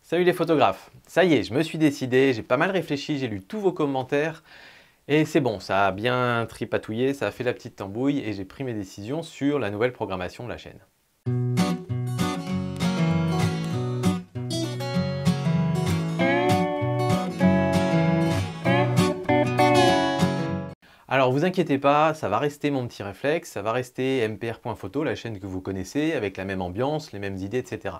Salut les photographes, ça y est, je me suis décidé, j'ai pas mal réfléchi, j'ai lu tous vos commentaires et c'est bon, ça a bien tripatouillé, ça a fait la petite tambouille et j'ai pris mes décisions sur la nouvelle programmation de la chaîne. Alors vous inquiétez pas, ça va rester mon petit réflexe, ça va rester mpr.photo, la chaîne que vous connaissez, avec la même ambiance, les mêmes idées, etc.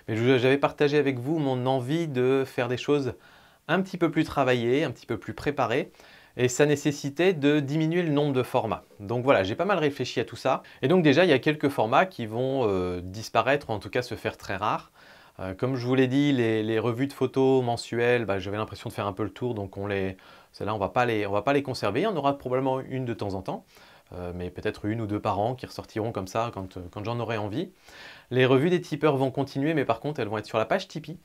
Mais j'avais partagé avec vous mon envie de faire des choses un petit peu plus travaillées, un petit peu plus préparées, et ça nécessitait de diminuer le nombre de formats. Donc voilà, j'ai pas mal réfléchi à tout ça. Et donc déjà, il y a quelques formats qui vont disparaître, ou en tout cas se faire très rares. Comme je vous l'ai dit, les revues de photos mensuelles, j'avais l'impression de faire un peu le tour, donc celles-là, on va pas les conserver. Il y en aura probablement une de temps en temps, mais peut-être une ou deux par an qui ressortiront comme ça quand j'en aurai envie. Les revues des tipeurs vont continuer, mais par contre, elles vont être sur la page Tipeee.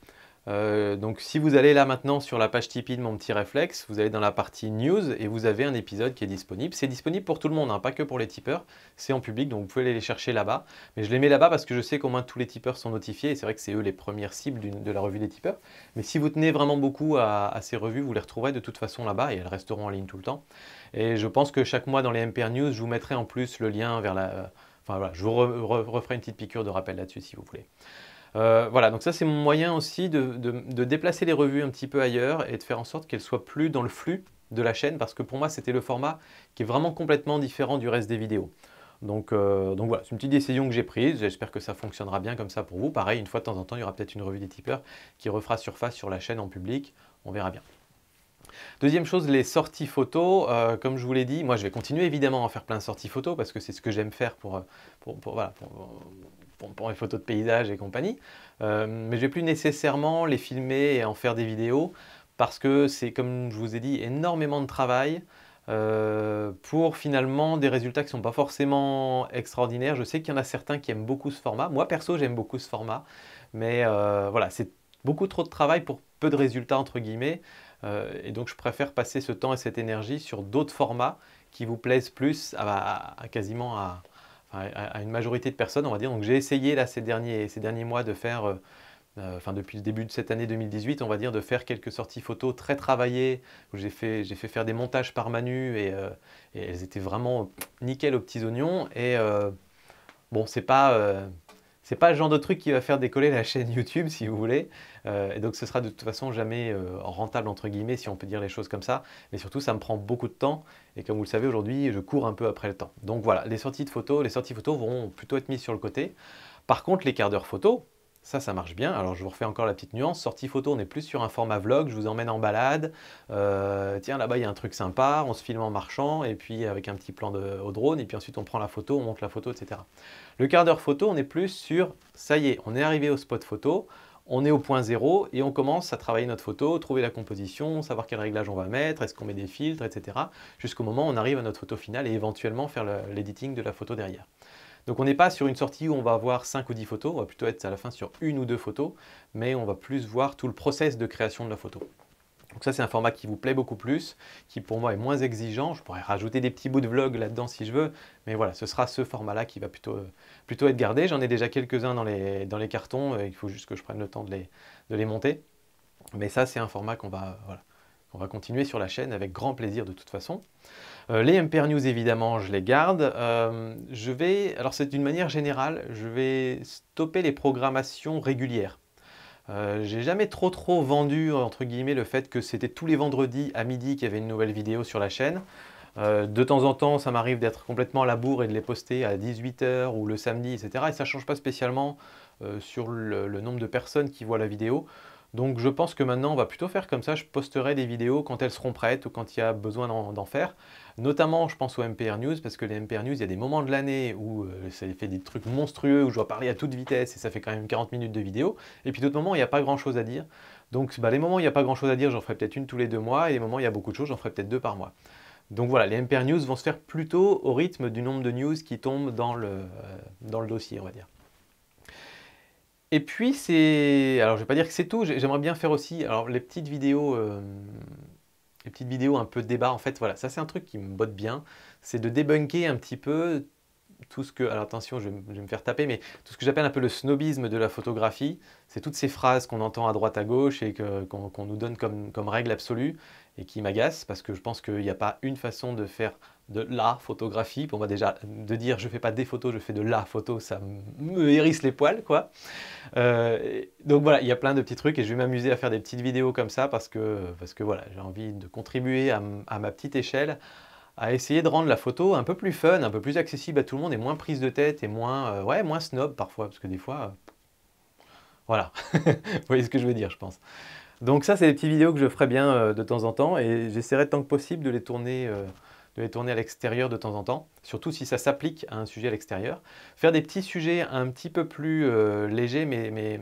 Donc si vous allez là maintenant sur la page Tipeee de mon petit réflexe, vous allez dans la partie news et vous avez un épisode qui est disponible. C'est disponible pour tout le monde, hein, pas que pour les tipeurs, c'est en public, donc vous pouvez aller les chercher là-bas. Mais je les mets là-bas parce que je sais qu'au moins tous les tipeurs sont notifiés et c'est vrai que c'est eux les premières cibles de la revue des tipeurs. Mais si vous tenez vraiment beaucoup à ces revues, vous les retrouverez de toute façon là-bas et elles resteront en ligne tout le temps. Et je pense que chaque mois dans les MPR News, je vous mettrai en plus le lien vers la... Enfin voilà, je vous referai une petite piqûre de rappel là-dessus si vous voulez. Voilà, donc ça c'est mon moyen aussi de déplacer les revues un petit peu ailleurs et de faire en sorte qu'elles soient plus dans le flux de la chaîne parce que pour moi c'était le format qui est vraiment complètement différent du reste des vidéos. Donc voilà, c'est une petite décision que j'ai prise, j'espère que ça fonctionnera bien comme ça pour vous. Pareil, une fois de temps en temps, il y aura peut-être une revue des tipeurs qui refera surface sur la chaîne en public, on verra bien. Deuxième chose, les sorties photos. Comme je vous l'ai dit, moi je vais continuer évidemment à faire plein de sorties photos parce que c'est ce que j'aime faire voilà, pour les photos de paysage et compagnie. Mais je ne vais plus nécessairement les filmer et en faire des vidéos parce que c'est, comme je vous ai dit, énormément de travail pour finalement des résultats qui ne sont pas forcément extraordinaires. Je sais qu'il y en a certains qui aiment beaucoup ce format. Moi perso, j'aime beaucoup ce format, mais voilà, c'est beaucoup trop de travail pour peu de résultats entre guillemets. Et donc je préfère passer ce temps et cette énergie sur d'autres formats qui vous plaisent plus quasiment à une majorité de personnes, on va dire. Donc j'ai essayé là ces derniers mois de faire, depuis le début de cette année 2018, on va dire, de faire quelques sorties photos très travaillées, où j'ai fait faire des montages par Manu et elles étaient vraiment nickel aux petits oignons. Et bon, c'est pas le genre de truc qui va faire décoller la chaîne YouTube, si vous voulez. Et donc ce sera de toute façon jamais rentable, entre guillemets, si on peut dire les choses comme ça. Mais surtout, ça me prend beaucoup de temps. Et comme vous le savez, aujourd'hui, je cours un peu après le temps. Donc voilà, les sorties photos vont plutôt être mises sur le côté. Par contre, les quarts d'heure photo, ça marche bien. Alors je vous refais encore la petite nuance. Sortie photo, on est plus sur un format vlog. Je vous emmène en balade. Tiens, là-bas, il y a un truc sympa. On se filme en marchant. Et puis avec un petit plan au drone. Et puis ensuite, on prend la photo, on monte la photo, etc. Le quart d'heure photo, on est plus sur, ça y est, on est arrivé au spot photo. On est au point zéro et on commence à travailler notre photo, trouver la composition, savoir quel réglage on va mettre, est-ce qu'on met des filtres, etc. Jusqu'au moment où on arrive à notre photo finale et éventuellement faire l'editing de la photo derrière. Donc on n'est pas sur une sortie où on va avoir 5 ou 10 photos, on va plutôt être à la fin sur une ou deux photos, mais on va plus voir tout le process de création de la photo. Donc ça c'est un format qui vous plaît beaucoup plus, qui pour moi est moins exigeant. Je pourrais rajouter des petits bouts de vlog là-dedans si je veux, mais voilà, ce sera ce format-là qui va plutôt être gardé. J'en ai déjà quelques-uns dans les cartons, il faut juste que je prenne le temps de les monter. Mais ça c'est un format qu'on va continuer sur la chaîne avec grand plaisir de toute façon. Les MPR News évidemment je les garde. Alors c'est d'une manière générale, je vais stopper les programmations régulières. J'ai jamais trop vendu entre guillemets le fait que c'était tous les vendredis à midi qu'il y avait une nouvelle vidéo sur la chaîne. De temps en temps ça m'arrive d'être complètement à la bourre et de les poster à 18 h ou le samedi, etc. Et ça ne change pas spécialement sur le nombre de personnes qui voient la vidéo. Donc je pense que maintenant on va plutôt faire comme ça, je posterai des vidéos quand elles seront prêtes ou quand il y a besoin d'en faire. Notamment je pense aux MPR News parce que les MPR News, il y a des moments de l'année où ça fait des trucs monstrueux, où je dois parler à toute vitesse et ça fait quand même 40 minutes de vidéo. Et puis d'autres moments où il n'y a pas grand chose à dire. Donc les moments où il n'y a pas grand chose à dire, j'en ferai peut-être une tous les 2 mois et les moments où il y a beaucoup de choses, j'en ferai peut-être 2 par mois. Donc voilà, les MPR News vont se faire plutôt au rythme du nombre de news qui tombent dans le dossier, on va dire. Et puis alors je vais pas dire que c'est tout, j'aimerais bien faire aussi, alors les petites vidéos un peu de débat, en fait, voilà, ça c'est un truc qui me botte bien, c'est de débunker un petit peu tout ce que, alors attention, je vais me faire taper, mais tout ce que j'appelle un peu le snobisme de la photographie, c'est toutes ces phrases qu'on entend à droite à gauche et qu'on nous donne comme règle absolue et qui m'agacent parce que je pense qu'il n'y a pas une façon de faire de la photographie. Pour moi déjà, de dire je fais pas des photos, je fais de la photo, ça me hérisse les poils, quoi. Donc voilà, il y a plein de petits trucs et je vais m'amuser à faire des petites vidéos comme ça parce que voilà, j'ai envie de contribuer à ma petite échelle à essayer de rendre la photo un peu plus fun, un peu plus accessible à tout le monde et moins prise de tête et moins, ouais, moins snob parfois, parce que des fois, voilà, vous voyez ce que je veux dire, je pense. Donc ça, c'est des petites vidéos que je ferai bien de temps en temps et j'essaierai tant que possible de les tourner à l'extérieur de temps en temps, surtout si ça s'applique à un sujet à l'extérieur. Faire des petits sujets un petit peu plus légers, mais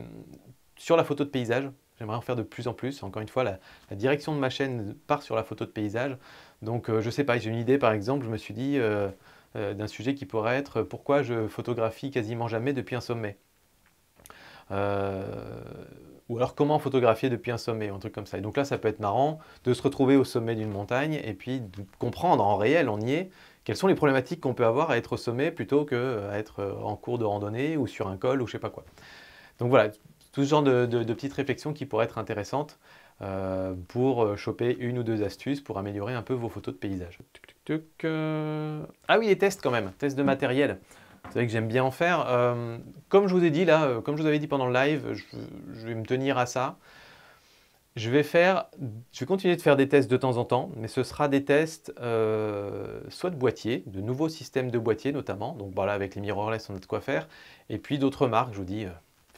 sur la photo de paysage. J'aimerais en faire de plus en plus. Encore une fois, la direction de ma chaîne part sur la photo de paysage. Donc je ne sais pas, j'ai une idée par exemple, je me suis dit d'un sujet qui pourrait être pourquoi je photographie quasiment jamais depuis un sommet. Ou alors comment photographier depuis un sommet, un truc comme ça. Et donc là, ça peut être marrant de se retrouver au sommet d'une montagne et puis de comprendre en réel, on y est, quelles sont les problématiques qu'on peut avoir à être au sommet plutôt qu'à être en cours de randonnée ou sur un col ou je sais pas quoi. Donc voilà, tout ce genre de petites réflexions qui pourraient être intéressantes pour choper une ou deux astuces pour améliorer un peu vos photos de paysage. Ah oui, les tests quand même, tests de matériel. C'est vrai que j'aime bien en faire. Comme je vous ai dit là, comme je vous avais dit pendant le live, je vais me tenir à ça. Je vais continuer de faire des tests de temps en temps, mais ce sera des tests soit de boîtiers, de nouveaux systèmes de boîtiers notamment. Donc voilà, avec les mirrorless, on a de quoi faire. Et puis d'autres marques, je vous dis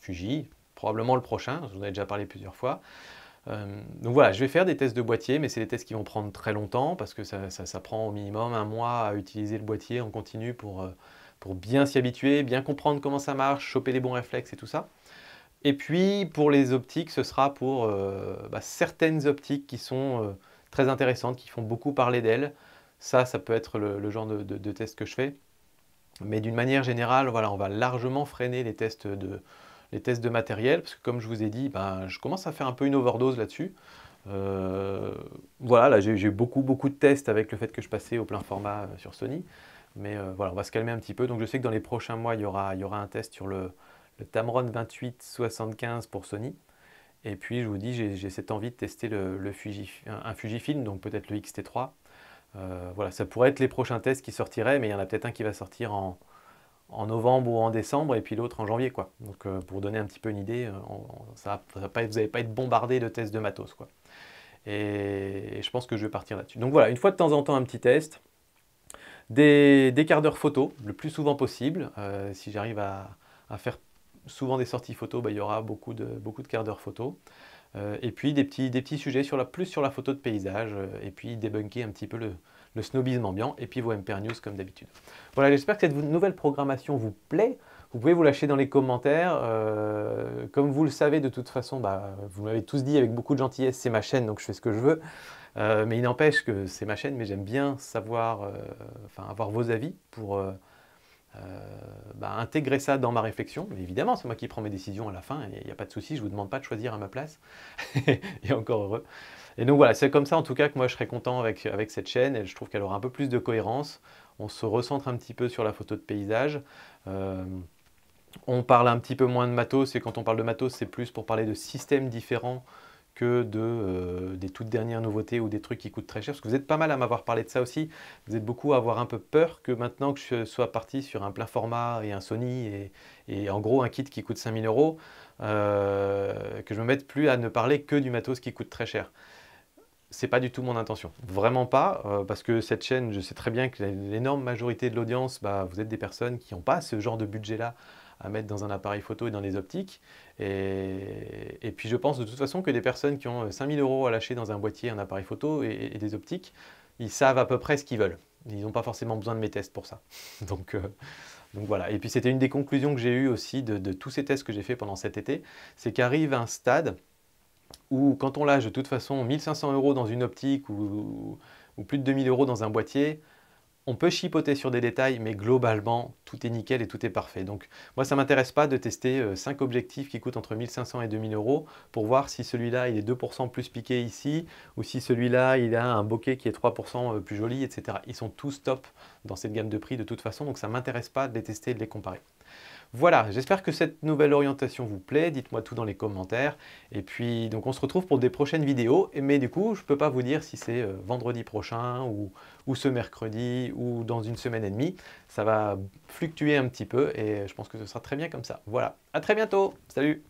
Fuji, probablement le prochain, je vous en ai déjà parlé plusieurs fois. Donc voilà, je vais faire des tests de boîtier, mais c'est des tests qui vont prendre très longtemps parce que ça prend au minimum un mois à utiliser le boîtier en continu pour bien s'y habituer, bien comprendre comment ça marche, choper les bons réflexes et tout ça. Et puis pour les optiques, ce sera pour certaines optiques qui sont très intéressantes, qui font beaucoup parler d'elles. Ça peut être le genre de test que je fais. Mais d'une manière générale, voilà, on va largement freiner les tests de matériel, parce que comme je vous ai dit, je commence à faire un peu une overdose là-dessus. Voilà, là j'ai eu beaucoup de tests avec le fait que je passais au plein format sur Sony. Mais voilà, on va se calmer un petit peu. Donc je sais que dans les prochains mois, il y aura un test sur le Tamron 28-75 pour Sony. Et puis je vous dis, j'ai cette envie de tester un Fujifilm, donc peut-être le X-T3. Voilà, ça pourrait être les prochains tests qui sortiraient, mais il y en a peut-être un qui va sortir en novembre ou en décembre, et puis l'autre en janvier, quoi. Donc pour donner un petit peu une idée, vous n'allez pas être bombardé de tests de matos, quoi. Et je pense que je vais partir là-dessus. Donc voilà, une fois de temps en temps, un petit test. Des quarts d'heure photo, le plus souvent possible. Si j'arrive à faire souvent des sorties photo, il y aura beaucoup de quarts d'heure photo. Et puis des petits sujets plus sur la photo de paysage, et puis débunker un petit peu le snobisme ambiant, et puis vos MPR News comme d'habitude. Voilà, j'espère que cette nouvelle programmation vous plaît. Vous pouvez vous lâcher dans les commentaires. Comme vous le savez, de toute façon, vous m'avez tous dit avec beaucoup de gentillesse, c'est ma chaîne, donc je fais ce que je veux. Mais il n'empêche que c'est ma chaîne, mais j'aime bien savoir, avoir vos avis pour intégrer ça dans ma réflexion. Mais évidemment, c'est moi qui prends mes décisions à la fin, il n'y a pas de souci, je ne vous demande pas de choisir à ma place, et encore heureux. Et donc voilà, c'est comme ça en tout cas que moi je serai content avec cette chaîne, et je trouve qu'elle aura un peu plus de cohérence. On se recentre un petit peu sur la photo de paysage. On parle un petit peu moins de matos, et quand on parle de matos, c'est plus pour parler de systèmes différents que des toutes dernières nouveautés ou des trucs qui coûtent très cher. Parce que vous êtes pas mal à m'avoir parlé de ça aussi. Vous êtes beaucoup à avoir un peu peur que maintenant que je sois parti sur un plein format et un Sony et en gros un kit qui coûte 5000 €, que je me mette plus à ne parler que du matos qui coûte très cher. C'est pas du tout mon intention, vraiment pas, parce que cette chaîne, je sais très bien que l'énorme majorité de l'audience, vous êtes des personnes qui n'ont pas ce genre de budget-là à mettre dans un appareil photo et dans des optiques. Et puis je pense de toute façon que des personnes qui ont 5000 € à lâcher dans un boîtier, un appareil photo et des optiques, ils savent à peu près ce qu'ils veulent. Ils n'ont pas forcément besoin de mes tests pour ça. Donc voilà. Et puis c'était une des conclusions que j'ai eues aussi de tous ces tests que j'ai fait pendant cet été, c'est qu'arrive un stade où quand on lâche de toute façon 1500 € dans une optique ou plus de 2000 € dans un boîtier, On peut chipoter sur des détails, mais globalement, tout est nickel et tout est parfait. Donc moi, ça ne m'intéresse pas de tester 5 objectifs qui coûtent entre 1500 et 2000 euros pour voir si celui-là, il est 2% plus piqué ici, ou si celui-là, il a un bokeh qui est 3% plus joli, etc. Ils sont tous top dans cette gamme de prix de toute façon, donc ça ne m'intéresse pas de les tester et de les comparer. Voilà, j'espère que cette nouvelle orientation vous plaît, dites-moi tout dans les commentaires. Et puis, donc on se retrouve pour des prochaines vidéos. Mais du coup, je ne peux pas vous dire si c'est vendredi prochain ou ce mercredi ou dans une semaine et demie. Ça va fluctuer un petit peu et je pense que ce sera très bien comme ça. Voilà, à très bientôt, salut!